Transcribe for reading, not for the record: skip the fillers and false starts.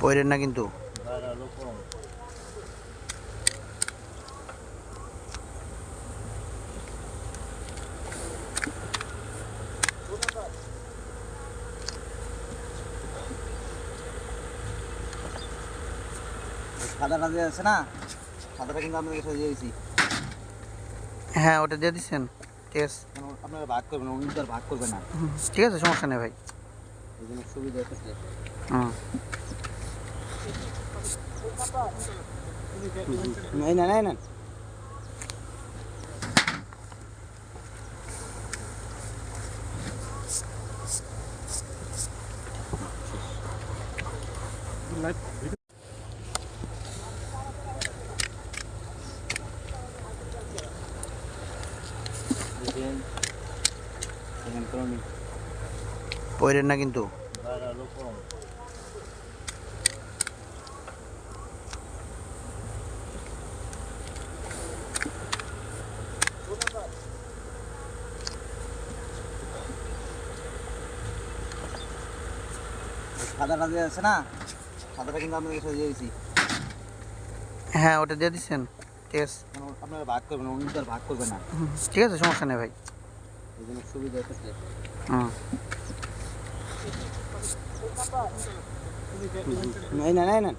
পড়েন না কিন্তু। সাদাটা যে আছে না, সাদাটা কিন্তু আপনাদের কাছে দিয়েছি। হ্যাঁ, ওটা দিয়ে দিচ্ছেন। ঠিক আছে, আপনারা ভাগ করবেন, উনি তো আর ভাগ করবেন না। ঠিক আছে, সমস্যা নেই ভাই। এই জন্য সুবিধা হচ্ছে। নাই না, নাই না। পড়েন না কিন্তু। সাদাটা যে আছে না, সাদাটা কিন্তু আপনাদের কাছে দিয়েছি। হ্যাঁ, ওটা দিয়ে দিচ্ছেন। ঠিক আছে, আপনারা ভাগ করবেন, উনি তো আর ভাগ করবেন না। ঠিক আছে, সমস্যা নেই ভাই। এই জন্য সুবিধা হচ্ছে। নাই না, নাই না।